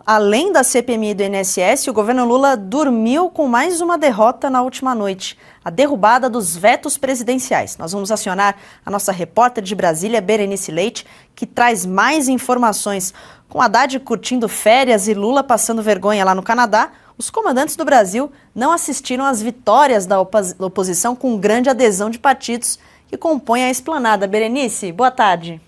além da CPMI do INSS, o governo Lula dormiu com mais uma derrota na última noite, a derrubada dos vetos presidenciais. Nós vamos acionar a nossa repórter de Brasília, Berenice Leite, que traz mais informações. Com Haddad curtindo férias e Lula passando vergonha lá no Canadá, os comandantes do Brasil não assistiram às vitórias da oposição com grande adesão de partidos que compõem a esplanada. Berenice, boa tarde.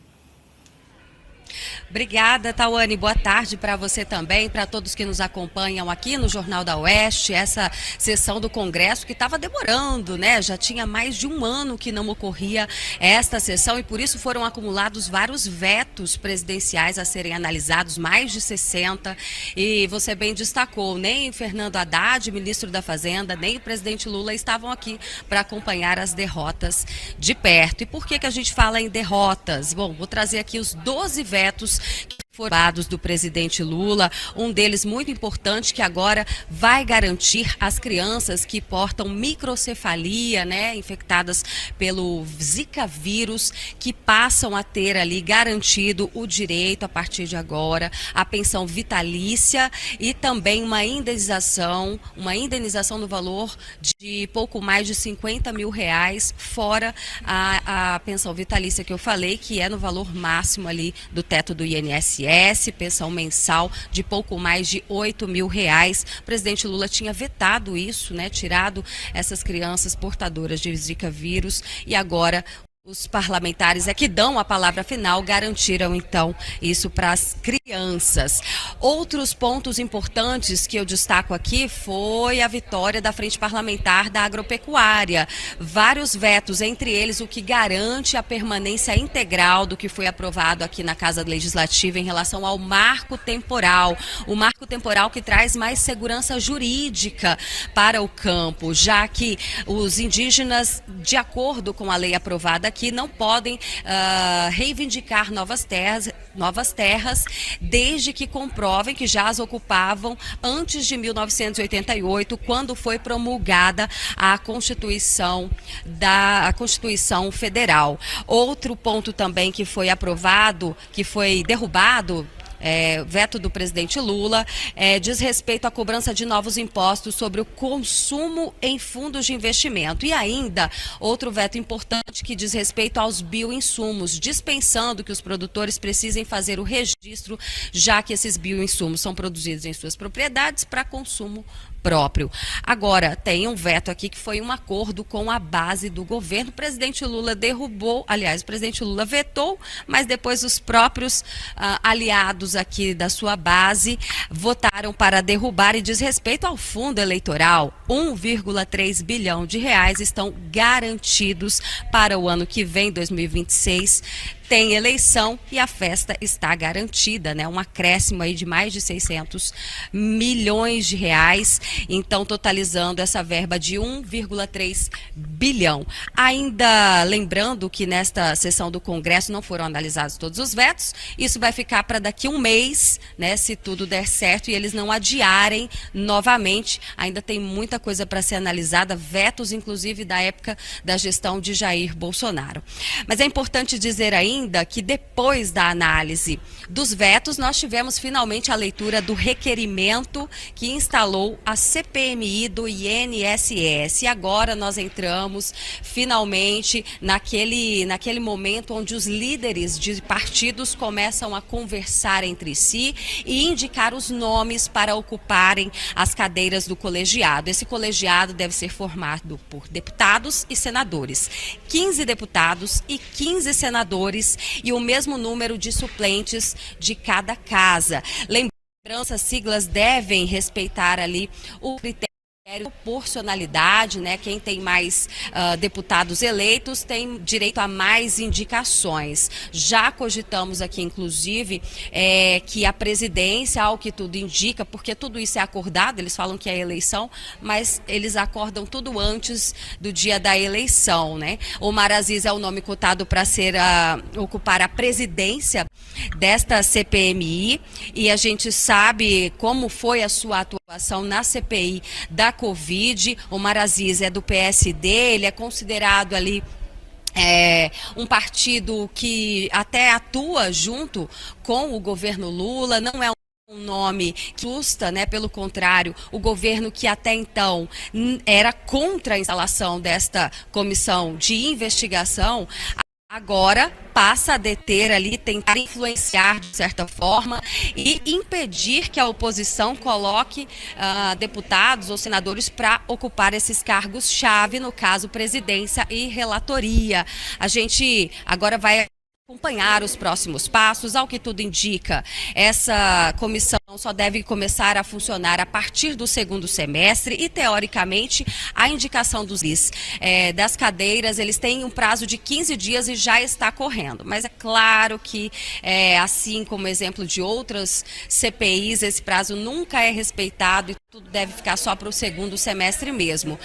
Obrigada, Tawane. Boa tarde para você também, para todos que nos acompanham aqui no Jornal da Oeste, essa sessão do Congresso que estava demorando, né? Já tinha mais de um ano que não ocorria esta sessão e por isso foram acumulados vários vetos presidenciais a serem analisados, mais de 60. E você bem destacou, nem Fernando Haddad, ministro da Fazenda, nem o presidente Lula estavam aqui para acompanhar as derrotas de perto. E por que a gente fala em derrotas? Bom, vou trazer aqui os 12 vetos que foram do presidente Lula, um deles muito importante que agora vai garantir às crianças que portam microcefalia, né, infectadas pelo Zika vírus, que passam a ter ali garantido o direito a partir de agora à pensão vitalícia e também uma indenização no valor de pouco mais de R$50 mil, fora a pensão vitalícia que eu falei, que é no valor máximo ali do teto do INSS, pensão mensal de pouco mais de R$8 mil. O presidente Lula tinha vetado isso, né, tirado essas crianças portadoras de Zika vírus e agora os parlamentares que dão a palavra final garantiram, então, isso para as crianças. Outros pontos importantes que eu destaco aqui foi a vitória da Frente Parlamentar da Agropecuária. Vários vetos, entre eles o que garante a permanência integral do que foi aprovado aqui na Casa Legislativa em relação ao marco temporal. O marco temporal que traz mais segurança jurídica para o campo, já que os indígenas, de acordo com a lei aprovada aqui, não podem reivindicar novas terras desde que comprovem que já as ocupavam antes de 1988, quando foi promulgada a Constituição Federal. Outro ponto também que foi aprovado, que foi derrubado, veto do presidente Lula, diz respeito à cobrança de novos impostos sobre o consumo em fundos de investimento. E ainda, outro veto importante que diz respeito aos bioinsumos, dispensando que os produtores precisem fazer o registro, já que esses bioinsumos são produzidos em suas propriedades para consumo próprio. Agora, tem um veto aqui que foi um acordo com a base do governo. O presidente Lula derrubou, aliás, o presidente Lula vetou, mas depois os próprios aliados aqui da sua base votaram para derrubar e diz respeito ao fundo eleitoral. 1,3 bilhão de reais estão garantidos para o ano que vem, 2026. Tem eleição e a festa está garantida, né? Um acréscimo aí de mais de 600 milhões de reais, então totalizando essa verba de 1,3 bilhão. Ainda lembrando que nesta sessão do Congresso não foram analisados todos os vetos, isso vai ficar para daqui um mês, né? Se tudo der certo e eles não adiarem novamente, ainda tem muita coisa para ser analisada, vetos inclusive da época da gestão de Jair Bolsonaro. Mas é importante dizer ainda que depois da análise dos vetos, nós tivemos finalmente a leitura do requerimento que instalou a CPMI do INSS. E agora nós entramos finalmente naquele momento onde os líderes de partidos começam a conversar entre si e indicar os nomes para ocuparem as cadeiras do colegiado. Esse colegiado deve ser formado por deputados e senadores, 15 deputados e 15 senadores e o mesmo número de suplentes de cada casa. Lembrando, as siglas devem respeitar ali o critério de proporcionalidade, né? Quem tem mais deputados eleitos tem direito a mais indicações. Já cogitamos aqui, inclusive, que a presidência, ao que tudo indica, porque tudo isso é acordado, eles falam que é eleição, mas eles acordam tudo antes do dia da eleição, né? Omar Aziz é o nome cotado para ocupar a presidência desta CPMI e a gente sabe como foi a sua atuação na CPI da Covid. Omar Aziz é do PSD, ele é considerado ali um partido que até atua junto com o governo Lula, não é Um nome que assusta, né? Pelo contrário, o governo que até então era contra a instalação desta comissão de investigação, agora passa a deter ali, tentar influenciar de certa forma e impedir que a oposição coloque deputados ou senadores para ocupar esses cargos-chave, no caso presidência e relatoria. A gente agora vai acompanhar os próximos passos. Ao que tudo indica, essa comissão só deve começar a funcionar a partir do segundo semestre e, teoricamente, a indicação das cadeiras, eles têm um prazo de 15 dias e já está correndo. Mas é claro que, assim como exemplo de outras CPIs, esse prazo nunca é respeitado e tudo deve ficar só para o segundo semestre mesmo.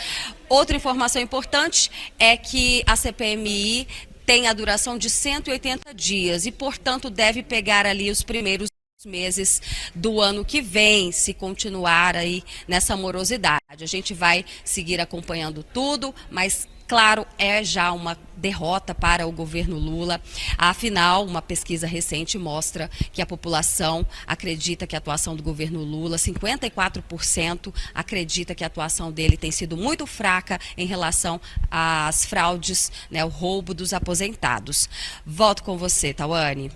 Outra informação importante é que a CPMI tem a duração de 180 dias e, portanto, deve pegar ali os primeiros meses do ano que vem, se continuar aí nessa morosidade. A gente vai seguir acompanhando tudo, mas, claro, é já uma derrota para o governo Lula. Afinal, uma pesquisa recente mostra que a população acredita que a atuação do governo Lula, 54% acredita que a atuação dele tem sido muito fraca em relação às fraudes, né, o roubo dos aposentados. Volto com você, Tawane.